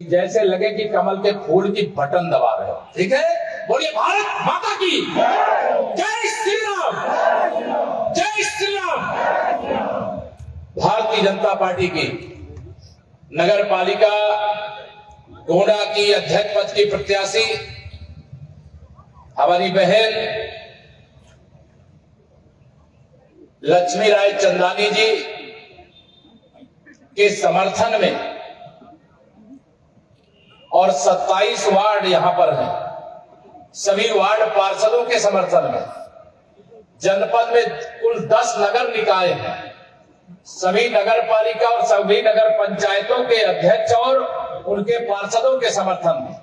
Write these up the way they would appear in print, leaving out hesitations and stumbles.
जैसे लगे कि कमल के फूल की बटन दबा रहे हो। ठीक है, बोलिए भारत माता की जय श्री राम, जय श्री राम। भारतीय जनता पार्टी की नगर पालिका गोंडा की अध्यक्ष पद की प्रत्याशी हमारी बहन लक्ष्मी राय चंदानी जी के समर्थन में और 27 वार्ड यहां पर हैं, सभी वार्ड पार्षदों के समर्थन में जनपद में कुल 10 नगर निकाय हैं, सभी नगर पालिका और सभी नगर पंचायतों के अध्यक्ष और उनके पार्षदों के समर्थन में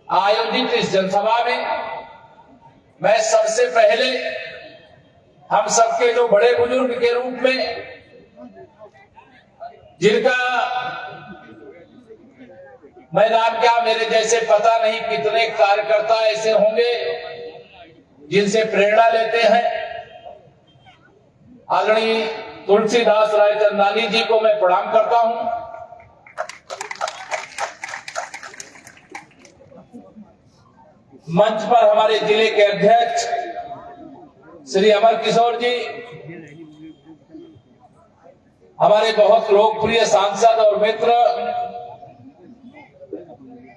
आयोजित इस जनसभा में मैं सबसे पहले हम सबके जो बड़े बुजुर्ग के रूप में जिनका मैं नाम क्या मेरे जैसे पता नहीं कितने कार्यकर्ता ऐसे होंगे जिनसे प्रेरणा लेते हैं, आदरणीय तुलसीदास राय चंदानी जी को मैं प्रणाम करता हूं। मंच पर हमारे जिले के अध्यक्ष श्री अमर किशोर जी, हमारे बहुत लोकप्रिय सांसद और मित्र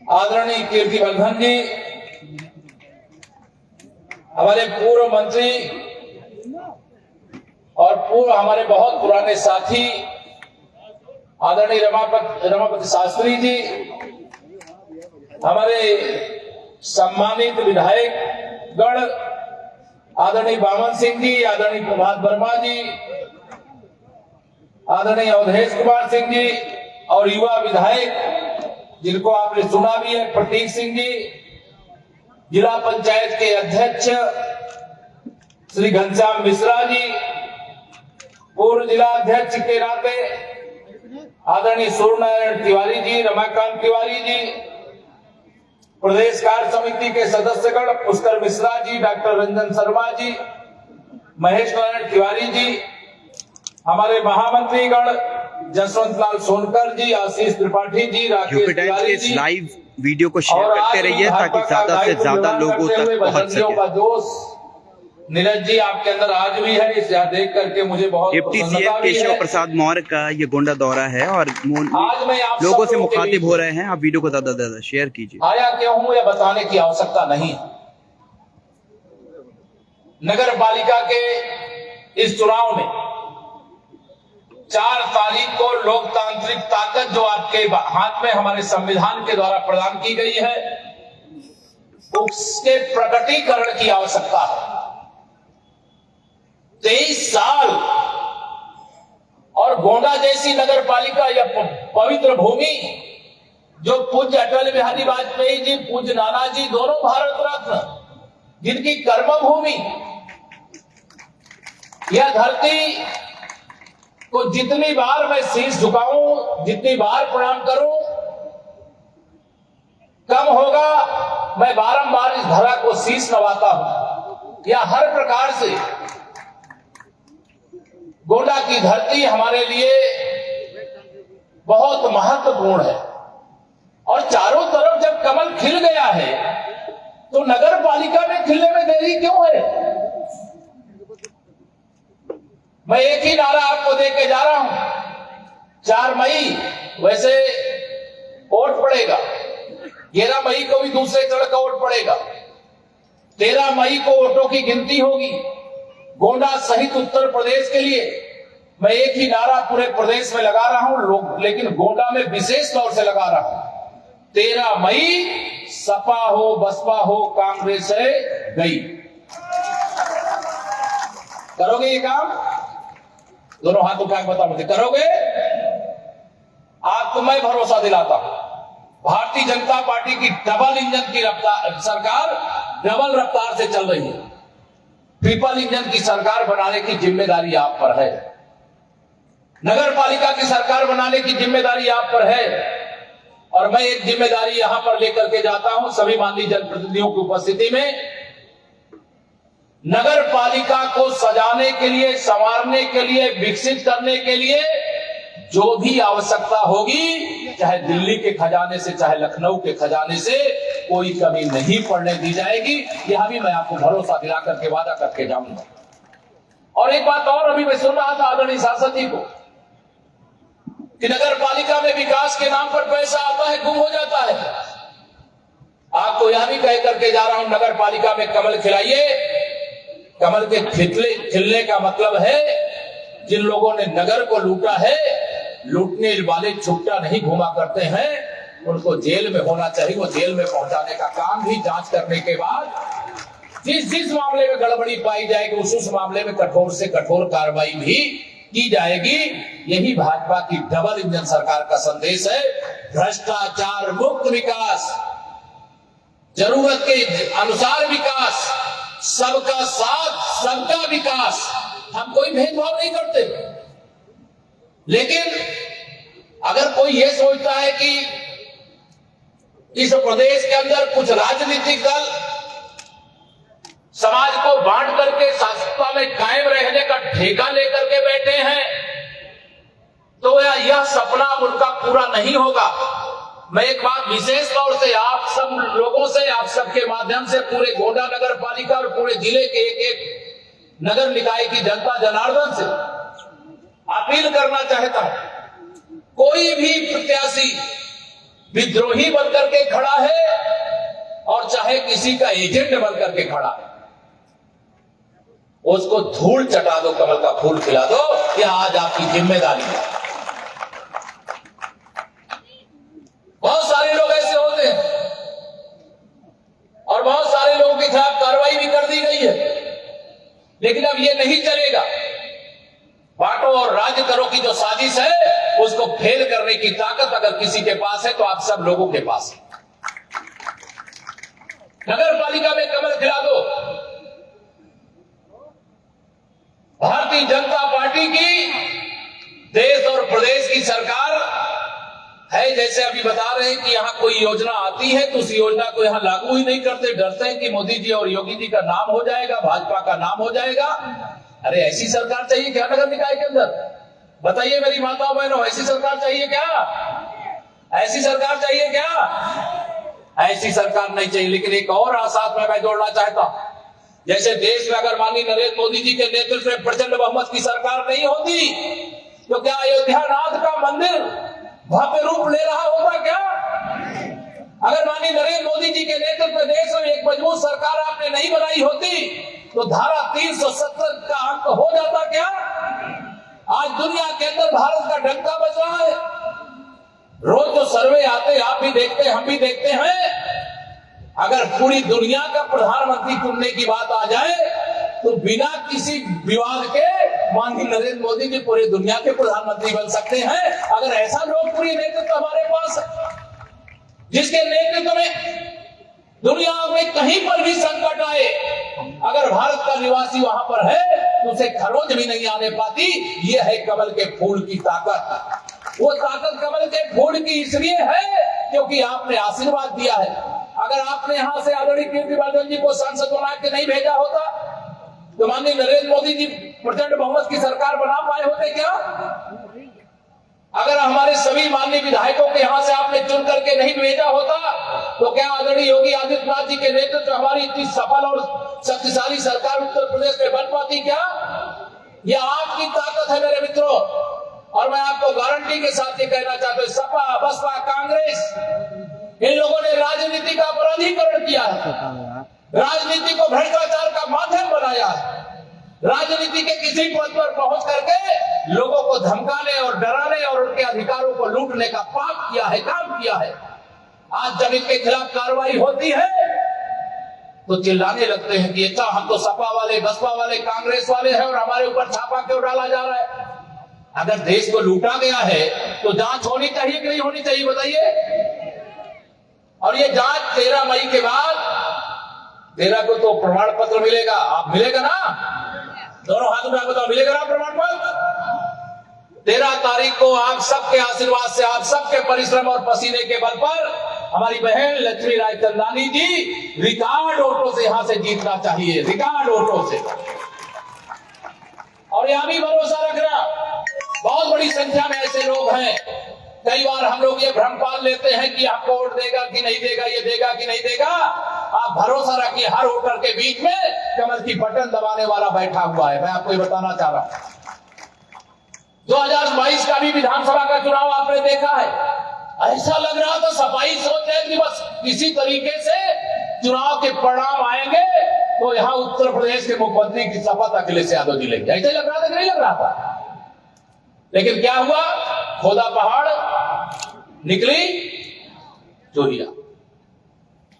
आदरणीय कीर्तिवर्धन जी, हमारे पूर्व मंत्री और पूर्व हमारे बहुत पुराने साथी आदरणीय रमापति शास्त्री जी, हमारे सम्मानित विधायक गण आदरणीय बामन सिंह जी, आदरणीय प्रभात वर्मा जी, आदरणीय अवधेश कुमार सिंह जी और युवा विधायक जिनको आपने सुना भी है प्रतीक सिंह जी, जिला पंचायत के अध्यक्ष श्री घनश्याम मिश्रा जी, पूर्व जिला अध्यक्ष के नाते आदरणीय सूर्यनारायण तिवारी जी, रमाकांत तिवारी जी, प्रदेश कार्य समिति के सदस्यगण पुष्कर मिश्रा जी, डॉक्टर रंजन शर्मा जी, महेश नारायण तिवारी जी, हमारे महामंत्रीगण जसवंत लाल सोनकर जी, आशीष त्रिपाठी जी, राकेश तिवारी जी, लाइव वीडियो को शेयर करते रहिए ताकि ज्यादा से ज्यादा लोगों तक पहुंच सके। जोश नीरज जी आपके अंदर आज भी है, इसे देख करके मुझे बहुत डिप्टी सीएम केशव प्रसाद मौर्य का ये गोंडा दौरा है और आज मैं आप लोगों से मुखातिब हो रहे हैं। आप वीडियो को ज्यादा से ज्यादा शेयर कीजिए। आया क्यों हूं यह बताने की आवश्यकता नहीं। नगर पालिका के इस चुनाव में 4 तारीख को लोकतांत्रिक ताकत जो आपके हाथ में हमारे संविधान के द्वारा प्रदान की गई है उसके प्रकटीकरण की आवश्यकता है। 23 साल और गोंडा जैसी नगर पालिका या पवित्र भूमि जो पूज्य अटल बिहारी वाजपेयी जी, पूज्य नाना जी दोनों भारत रत्न जिनकी कर्मभूमि, यह धरती को जितनी बार मैं शीश झुकाऊं, जितनी बार प्रणाम करूं, कम होगा। मैं बारंबार इस धरा को शीश नवाता हूं। यह हर प्रकार से गोंडा की धरती हमारे लिए बहुत महत्वपूर्ण है और चारों तरफ जब कमल खिल गया है तो नगर पालिका में खिलने में देरी क्यों है? मैं एक ही नारा आपको दे के जा रहा हूं। 4 मई वैसे वोट पड़ेगा, 11 मई को भी दूसरे चरण का वोट पड़ेगा, 13 मई को वोटों की गिनती होगी गोंडा सहित उत्तर प्रदेश के लिए। मैं एक ही नारा पूरे प्रदेश में लगा रहा हूं लोग, लेकिन गोंडा में विशेष तौर से लगा रहा हूं। 13 मई सपा हो बसपा हो कांग्रेस है गई। करोगे ये काम? दोनों हाथ उठा के बताओ मुझे, करोगे? आपको मैं भरोसा दिलाता हूं, भारतीय जनता पार्टी की डबल इंजन की रफ्तार सरकार डबल रफ्तार से चल रही है। ट्रिपल इंजन की सरकार बनाने की जिम्मेदारी आप पर है। नगर पालिका की सरकार बनाने की जिम्मेदारी आप पर है और मैं एक जिम्मेदारी यहां पर लेकर के जाता हूं सभी माननीय जनप्रतिनिधियों की उपस्थिति में। नगर पालिका को सजाने के लिए, संवारने के लिए, विकसित करने के लिए जो भी आवश्यकता होगी, चाहे दिल्ली के खजाने से चाहे लखनऊ के खजाने से, कोई कमी नहीं पड़ने दी जाएगी। यह भी मैं आपको भरोसा दिला करके वादा करके जाऊंगा। और एक बात और, अभी मैं सुन रहा था आदरणीय सांसद जी को कि नगर पालिका में विकास के नाम पर पैसा आता है, गुम हो जाता है। आपको यह भी कह करके जा रहा हूं, नगर पालिका में कमल खिलाइए। कमल के खिलने का मतलब है जिन लोगों ने नगर को लूटा है, लूटने वाले छुट्टा नहीं घुमा करते हैं, उनको जेल में होना चाहिए। वो जेल में पहुंचाने का काम भी जांच करने के बाद जिस मामले में गड़बड़ी पाई जाएगी उस मामले में कठोर से कठोर कार्रवाई भी की जाएगी। यही भाजपा की डबल इंजन सरकार का संदेश है। भ्रष्टाचार मुक्त विकास, जरूरत के अनुसार विकास, सबका साथ सबका विकास। हम कोई भेदभाव नहीं करते, लेकिन अगर कोई ये सोचता है कि इस प्रदेश के अंदर कुछ राजनीतिक दल समाज को बांट करके सत्ता में कायम रहने का ठेका लेकर के बैठे हैं, तो यह सपना उनका पूरा नहीं होगा। मैं एक बात विशेष तौर से आप सब लोगों से, आप सबके माध्यम से पूरे गोंडा नगर पालिका और पूरे जिले के एक एक नगर निकाय की जनता जनार्दन से अपील करना चाहता हूं। कोई भी प्रत्याशी विद्रोही बनकर के खड़ा है और चाहे किसी का एजेंट बनकर के खड़ा है, उसको धूल चटा दो, कमल का फूल खिला दो। यह आज आपकी जिम्मेदारी है। बहुत सारे लोग ऐसे होते हैं और बहुत सारे लोगों के खिलाफ कार्रवाई भी कर दी गई है, लेकिन अब ये नहीं चलेगा। बांटो और राज करो की जो साजिश है, उसको फेल करने की ताकत अगर किसी के पास है तो आप सब लोगों के पास है। नगर पालिका में कमल खिला दो। भारतीय जनता पार्टी की देश और प्रदेश की सरकार है। जैसे अभी बता रहे हैं कि यहां कोई योजना आती है तो उस योजना को यहां लागू ही नहीं करते, डरते हैं कि मोदी जी और योगी जी का नाम हो जाएगा, भाजपा का नाम हो जाएगा। अरे ऐसी सरकार चाहिए क्या नगर निकाय के अंदर? बताइए मेरी माताओं बहनों, ऐसी सरकार चाहिए क्या? ऐसी सरकार चाहिए क्या? ऐसी सरकार नहीं चाहिए। लेकिन एक और साथ में मैं जोड़ना चाहता हूं, जैसे देश में अगर माननीय नरेंद्र मोदी जी के नेतृत्व में प्रचंड बहुमत की सरकार नहीं होती तो क्या अयोध्या नाथ का मंदिर भव्य रूप ले रहा होता क्या? अगर माननीय नरेंद्र मोदी जी के नेतृत्व में देश में एक मजबूत सरकार आपने नहीं बनाई होती तो धारा 370 का अंक हो जाता क्या? आज दुनिया के अंदर भारत का डंका बज रहा है। रोज जो सर्वे आते आप भी देखते हैं, हम भी देखते हैं। अगर पूरी दुनिया का प्रधानमंत्री चुनने की बात आ जाए तो बिना किसी विवाद के माननीय नरेंद्र मोदी जी पूरी दुनिया के प्रधानमंत्री बन सकते हैं। अगर ऐसा लोकप्रिय नेतृत्व हमारे पास है, जिसके नेतृत्व में दुनिया में कहीं पर भी संकट आए, अगर भारत का निवासी वहां पर है तो उसे खरोंच भी नहीं आने पाती। यह है कमल के फूल की ताकत। वो ताकत कमल के फूल की इसलिए है क्योंकि आपने आशीर्वाद दिया है। अगर आपने यहां से आदरणीय कीर्तिवर्धन जी को सांसद बना के नहीं भेजा होता तो माननीय नरेंद्र मोदी जी प्रचंड बहुमत की सरकार बना पाए होते क्या? अगर हमारे सभी माननीय विधायकों के यहां से आपने चुन करके नहीं भेजा होता तो क्या आदरणीय योगी आदित्यनाथ जी के नेतृत्व में हमारी इतनी सफल और शक्तिशाली सरकार उत्तर प्रदेश में बन पाती क्या? यह आपकी ताकत है मेरे मित्रों। और मैं आपको गारंटी के साथ ये कहना चाहता हूं, सपा बसपा कांग्रेस इन लोगों ने राजनीति का अपराधीकरण किया है, राजनीति को भ्रष्टाचार का माध्यम बनाया है, राजनीति के किसी पद पर पहुंच करके लोगों को धमकाने और डराने और उनके अधिकारों को लूटने का पाप किया है, काम किया है। आज जब इनके खिलाफ कार्रवाई होती है तो चिल्लाने लगते हैं कि अच्छा हम तो सपा वाले, बसपा वाले, कांग्रेस वाले हैं और हमारे ऊपर छापा क्यों डाला जा रहा है? अगर देश को लूटा गया है तो जांच होनी चाहिए कि नहीं होनी चाहिए बताइए? और ये जांच 13 मई के बाद 13 को तो प्रमाण पत्र मिलेगा। आप मिलेगा ना? दोनों हाथ उठा बताओ, मिलेगा ना प्रमाण पत्र? 13 तारीख को आप सबके आशीर्वाद से, आप सबके परिश्रम और पसीने के बल पर हमारी बहन लक्ष्मी राय चंदानी जी रिकॉर्ड वोटों से यहां से जीतना चाहिए, रिकॉर्ड वोटों से। और यहां भी भरोसा रखना, बहुत बड़ी संख्या में ऐसे लोग हैं। कई बार हम लोग ये भ्रम पाल लेते हैं कि आपको वोट देगा कि नहीं देगा, ये देगा कि नहीं देगा। आप भरोसा रखिए, हर वोटर के बीच में कमल की बटन दबाने वाला बैठा हुआ है। मैं आपको ये बताना चाह रहा हूं। 2022 का भी विधानसभा का चुनाव आपने देखा है, ऐसा लग रहा था सफाई सोच है कि बस किसी तरीके से चुनाव के परिणाम आएंगे तो यहां उत्तर प्रदेश के मुख्यमंत्री की शपथ अखिलेश यादव जी लेंगे। ऐसे लग रहा था कि नहीं लग रहा था? लेकिन क्या हुआ? खोदा पहाड़ निकली चोरिया।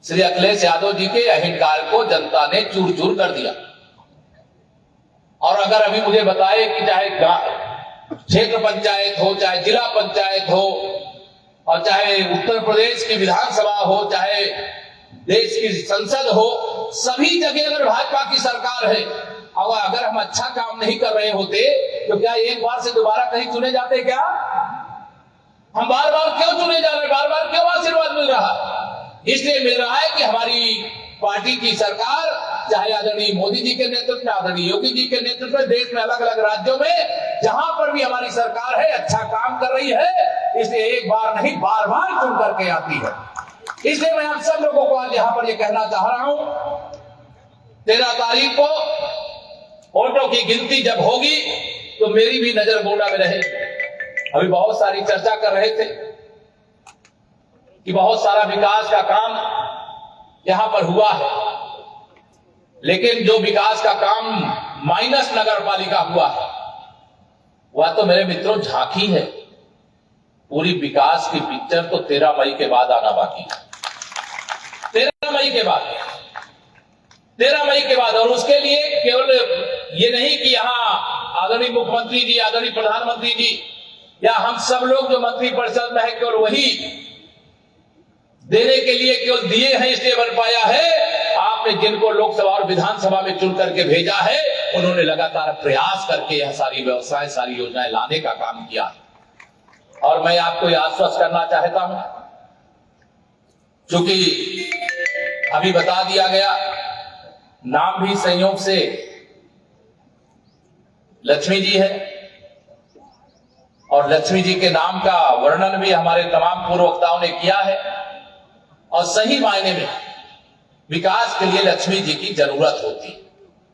श्री अखिलेश यादव जी के अहंकार को जनता ने चूर चूर कर दिया। और अगर अभी मुझे बताए कि चाहे क्षेत्र पंचायत हो, चाहे जिला पंचायत हो, और चाहे उत्तर प्रदेश की विधानसभा हो, चाहे देश की संसद हो, सभी जगह अगर भाजपा की सरकार है और अगर हम अच्छा काम नहीं कर रहे होते तो क्या एक बार से दोबारा कहीं चुने जाते? क्या हम बार बार क्यों चुने जा रहे, बार बार क्यों आशीर्वाद मिल रहा? इसलिए मिल रहा है कि हमारी पार्टी की सरकार, चाहे आदरणीय मोदी जी के नेतृत्व में, आदरणीय योगी जी के नेतृत्व में, देश में अलग अलग राज्यों में जहां पर भी हमारी सरकार है अच्छा काम कर रही है। इसलिए एक बार नहीं बार बार चुन करके आती है। इसलिए मैं आप सब लोगों को आज यहां पर यह कहना चाह रहा हूं, 13 तारीख को वोटों की गिनती जब होगी तो मेरी भी नजर गोंडा में रहेगी। अभी बहुत सारी चर्चा कर रहे थे कि बहुत सारा विकास का काम यहां पर हुआ है, लेकिन जो विकास का काम माइनस नगर पालिका हुआ है वह तो मेरे मित्रों झांकी है। पूरी विकास की पिक्चर तो 13 मई के बाद आना बाकी है। 13 मई के बाद, 13 मई के बाद। और उसके लिए केवल ये नहीं कि यहां आदरणीय मुख्यमंत्री जी, आदरणीय प्रधानमंत्री जी या हम सब लोग जो मंत्री परिषद में है केवल वही देने के लिए केवल दिए हैं इसलिए बन पाया है। आपने जिनको लोकसभा और विधानसभा में चुन करके भेजा है उन्होंने लगातार प्रयास करके यह सारी व्यवस्थाएं, सारी योजनाएं लाने का काम किया। और मैं आपको यह आश्वस्त करना चाहता हूं, क्योंकि अभी बता दिया गया, नाम भी संयोग से लक्ष्मी जी है और लक्ष्मी जी के नाम का वर्णन भी हमारे तमाम पूर्व वक्ताओं ने किया है। और सही मायने में विकास के लिए लक्ष्मी जी की जरूरत होती है।